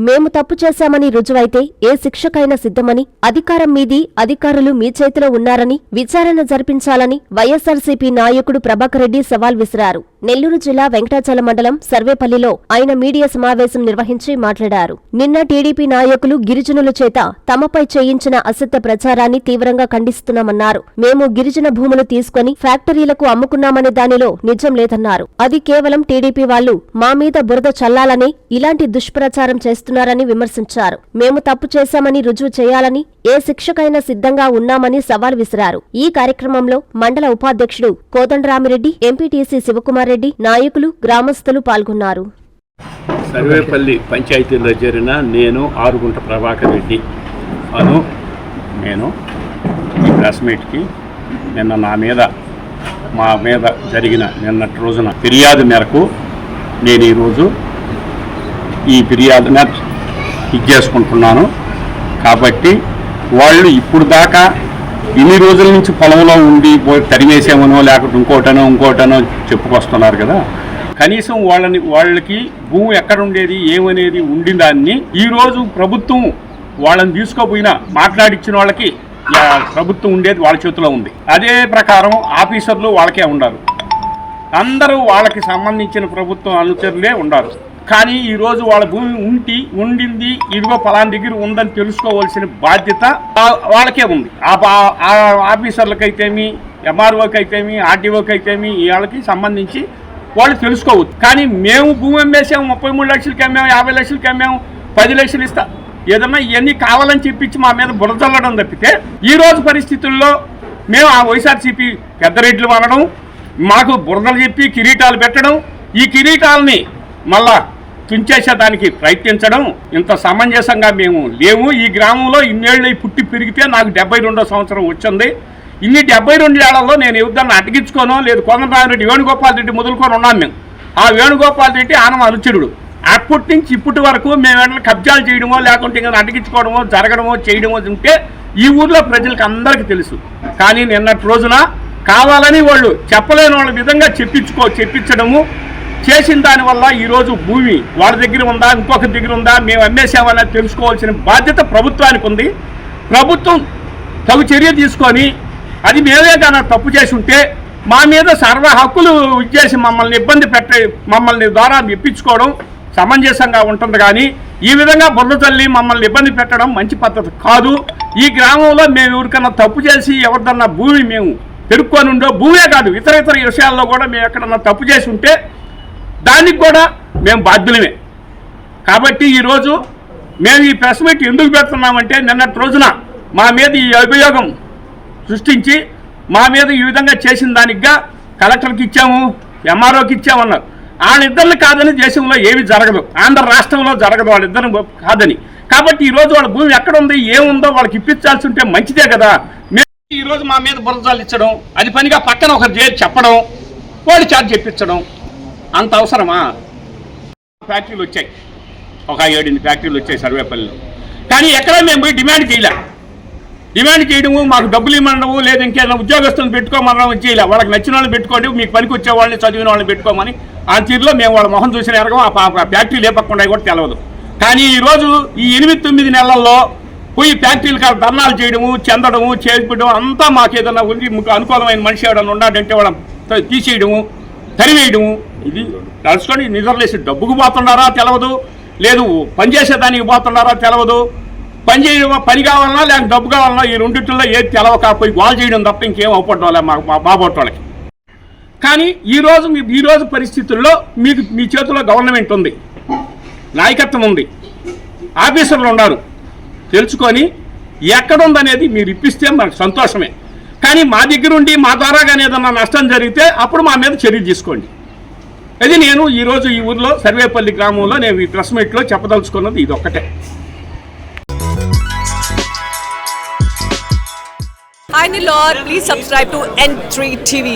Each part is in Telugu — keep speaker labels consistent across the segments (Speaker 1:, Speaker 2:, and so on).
Speaker 1: మేము తప్పు చేశామని రుజువైతే ఏ శిక్షకైనా సిద్ధమని, అధికారం మీది, అధికారులు మీ చేతిలో ఉన్నారని విచారణ జరిపించాలని వైఎస్సార్సీపీ నాయకుడు ప్రభాకర్ రెడ్డి సవాల్ విసిరారు. నెల్లూరు జిల్లా వెంకటాచలం మండలం సర్వేపల్లిలో ఆయన మీడియా సమావేశం నిర్వహించి మాట్లాడారు. నిన్న టీడీపీ నాయకులు గిరిజనుల చేత తమపై చేయించిన అసత్య ప్రచారాన్ని తీవ్రంగా ఖండిస్తున్నామన్నారు. మేము గిరిజన భూములు తీసుకుని ఫ్యాక్టరీలకు అమ్ముకున్నామనే దానిలో నిజం లేదన్నారు. అది కేవలం టీడీపీ వాళ్లు మా మీద బురద చల్లాలని ఇలాంటి దుష్ప్రచారం చేస్తున్నారని విమర్శించారు. మేము తప్పు చేశామని రుజువు చేయాలని, ఏ శిక్షకైనా సిద్ధంగా ఉన్నామని సవాల్ విసిరారు. ఈ కార్యక్రమంలో మండల ఉపాధ్యక్షుడు కోదండరామిరెడ్డి, ఎంపీటీసీ శివకుమార్ రెడ్డి, నాయకులు, గ్రామస్తులు పాల్గొన్నారు.
Speaker 2: సర్వేపల్లి పంచాయతీలో చేరిన నేను ఆరుగుంట ప్రభాకర్ రెడ్డి నేను ఈ ప్రెస్ మీట్కి నిన్న మా మీద జరిగిన నిన్నటి రోజున ఫిర్యాదు మేరకు నేను ఈరోజు ఈ ఫిర్యాదుని ఇచ్చేసుకుంటున్నాను. కాబట్టి వాళ్ళు ఇప్పుడు దాకా ఇన్ని రోజుల నుంచి పొలంలో ఉండి తరిమేసామనో లేకపోతే ఇంకోటనో చెప్పుకొస్తున్నారు కదా. కనీసం వాళ్ళకి భూమి ఎక్కడ ఉండేది ఏమనేది ఉండిన దాన్ని ఈరోజు ప్రభుత్వం వాళ్ళని తీసుకోపోయినా మాట్లాడించిన వాళ్ళకి ప్రభుత్వం ఉండేది వాళ్ళ చేతిలో ఉంది. అదే ప్రకారం ఆఫీసర్లు వాళ్ళకే ఉండారు. అందరూ వాళ్ళకి సంబంధించిన ప్రభుత్వం అనుచరులే ఉండారు. కానీ ఈరోజు వాళ్ళ భూమి ఉండింది, ఇదిగో పలానా దగ్గర ఉందని తెలుసుకోవాల్సిన బాధ్యత వాళ్ళకే ఉంది. ఆ ఆఫీసర్లకైతేమి, ఎంఆర్ఓకి అయితేమి, ఆర్టీఓకి అయితేమి వాళ్ళకి సంబంధించి వాళ్ళు తెలుసుకోవచ్చు. కానీ మేము భూమి అమ్మేసాము, 33 లక్షలకి అమ్మాము, 50 లక్షలకి అమ్మాము, 10 లక్షలు ఇస్తా ఏదన్నా ఇవన్నీ కావాలని చెప్పించి మా మీద బురద చల్లడం తప్పితే ఈ రోజు పరిస్థితుల్లో మేము ఆ వైఎస్ఆర్సీపీ పెద్ద రెడ్లు అనడం, మాకు బురదలు చెప్పి కిరీటాలు పెట్టడం, ఈ కిరీటాలని మళ్ళా తుంచేసేదానికి ప్రయత్నించడం ఇంత సమంజసంగా మేము లేము. ఈ గ్రామంలో ఇన్నేళ్ళు పుట్టి పెరిగితే నాకు 72వ సంవత్సరం వచ్చింది. ఇన్ని 72 ఏళ్లలో నేను ఎవరిదాన్ని అటగించుకోనో లేదు. కోదండరామిరెడ్డి, వేణుగోపాల్ రెడ్డి మొదలుకొని ఉన్నాం మేము. ఆ వేణుగోపాల్ రెడ్డి ఆనవ అనుచరుడు. అప్పటి నుంచి ఇప్పటి వరకు మేము ఏమైనా కబ్జాలు చేయడమో లేకుంటే ఇంకా అటగించుకోవడమో జరగడమో చేయడమో ఉంటే ఈ ఊర్లో ప్రజలకు అందరికీ తెలుసు. కానీ నిన్నటి రోజున కావాలని వాళ్ళు చెప్పలేని వాళ్ళ విధంగా చెప్పించడము చేసిన దానివల్ల ఈరోజు భూమి వాళ్ళ దగ్గర ఉందా, ఇంకొక దగ్గర ఉందా, మేము అమ్మేసామని తెలుసుకోవాల్సిన బాధ్యత ప్రభుత్వానికి ఉంది. ప్రభుత్వం తగు చర్య తీసుకొని అది మేమే కానీ తప్పు చేసి ఉంటే మా మీద సర్వ హక్కులు ఇచ్చేసి మమ్మల్ని ద్వారా ఇప్పించుకోవడం సమంజసంగా ఉంటుంది. కానీ ఈ విధంగా బురద తల్లి మమ్మల్ని ఇబ్బంది పెట్టడం మంచి పద్ధతి కాదు. ఈ గ్రామంలో మేము ఎవరికన్నా తప్పు చేసి ఎవరిదన్నా భూమి మేము పెరుక్కొని ఉండో, భూమే కాదు ఇతర విషయాల్లో కూడా మేము ఎక్కడన్నా తప్పు చేసి ఉంటే దానికి కూడా మేము బాధ్యులమే. కాబట్టి ఈరోజు మేము ఈ ప్రెస్ మీట్ ఎందుకు పెడుతున్నామంటే నిన్నటి రోజున మా మీద ఈ అభియోగం సృష్టించి మా మీద ఈ విధంగా చేసిన దానికిగా కలెక్టర్కి ఇచ్చాము, ఎంఆర్ఓకి ఇచ్చామన్నారు. వాళ్ళిద్దరిని కాదని దేశంలో ఏమి జరగదు, ఆంధ్ర రాష్ట్రంలో జరగదు వాళ్ళిద్దరు కాదని. కాబట్టి ఈరోజు వాళ్ళ భూమి ఎక్కడ ఉంది, ఏముందో వాళ్ళకి ఇప్పించాల్సి ఉంటే మంచిదే కదా. మేము ఈరోజు మా మీద బురదలు ఇచ్చడం, అది పనిగా పక్కన ఒకరు చేసి చెప్పడం, వాళ్ళు చార్జ్ చెప్పించడం అంత అవసరమా? ఫ్యాక్టరీలు వచ్చాయి, ఒక 7 ఫ్యాక్టరీలు వచ్చాయి సర్వేపల్లిలో. కానీ ఎక్కడ మేము పోయి డిమాండ్ చేయడము, మాకు డబ్బులు ఇవ్వమనము, లేదా ఇంకేదైనా ఉద్యోగస్తులను పెట్టుకోమనడం చేయలే. వాళ్ళకి నచ్చిన వాళ్ళని పెట్టుకోండి, మీకు పనికి వచ్చే వాళ్ళని, చదివిన వాళ్ళని పెట్టుకోమని ఆ తీరులో మేము వాళ్ళ మొహం చూసిన ఎరగం. ఆ ఫ్యాక్టరీ లేపకుండా కూడా తెలవదు. కానీ ఈరోజు ఈ 8-9 నెలల్లో పోయి ఫ్యాక్టరీలు కాదు ధర్నాలు చేయడము, చెందడము, చేపడం అంతా మాకు ఏదన్నా ఉంది, అనుకూలమైన మనిషి ఎవడన్నా ఉన్నాడంటే వాళ్ళని తీసేయడము, తరివేయడము. ఇది తలుచుకొని నిద్రలేసి డబ్బుకు పోతున్నారా తెలవదు, లేదు పనిచేసేదానికి పోతున్నారా తెలవదు. పని కావాలన్నా లేక డబ్బు కావాలన్నా ఈ రెండింటిలో ఏది తెలవకపోయి గోల్ చేయడం తప్ప ఇంకేం అవపడడం వాళ్ళ మా బాబోటోళ్ళకి. కానీ ఈరోజు పరిస్థితుల్లో మీ చేతిలో గవర్నమెంట్ ఉంది, నాయకత్వం ఉంది, ఆఫీసర్లు ఉన్నారు. తెలుసుకొని ఎక్కడుందనేది మీరు ఇప్పిస్తే మనకు సంతోషమే. కానీ మా దగ్గర ఉండి మా ద్వారా కానీ ఏదన్నా నష్టం జరిగితే అప్పుడు మా మీద చర్య తీసుకోండి. అది నేను ఈరోజు ఈ ఊర్లో సర్వేపల్లి గ్రామంలో నేను ఈ ప్రెస్ మీట్లో చెప్పదలుచుకున్నది ఇది ఒక్కటే.
Speaker 3: Hi Nilor, please subscribe to N3 TV.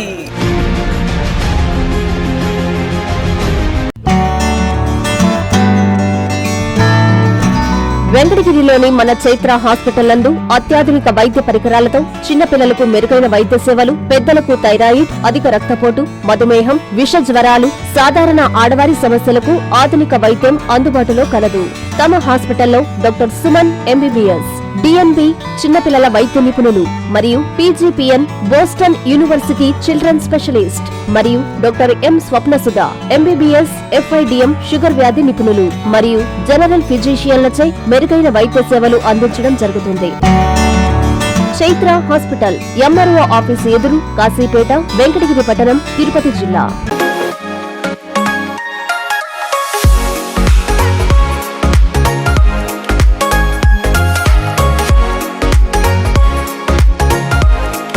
Speaker 1: వెంకటగిరిలోని మన చైత్ర హాస్పిటల్ నందు అత్యాధునిక వైద్య పరికరాలతో చిన్నపిల్లలకు మెరుగైన వైద్య సేవలు, పెద్దలకు థైరాయిడ్, అధిక రక్తపోటు, మధుమేహం, విష జ్వరాలు, సాధారణ ఆడవారి సమస్యలకు ఆధునిక వైద్యం అందుబాటులో కలదు. తమ హాస్పిటల్లో డాక్టర్ సుమన్ ఎంబీబీఎస్, డిఎన్బి చిన్నపిల్లల వైద్య నిపుణులు మరియు PGPN Boston university children specialist మరియు doctor M Swapnasudha MBBS FIDM sugar వ్యాధి నిపుణులు మరియు జనరల్ ఫిజిషియన్లచే మెరుగైన వైద్య సేవలు అందించడం జరుగుతుంది. చైత్ర హాస్పిటల్, ఎంఆర్ఓ ఆఫీసు ఎదురు, కాశీపేట, వెంకటగిరి పట్టణం, తిరుపతి జిల్లా.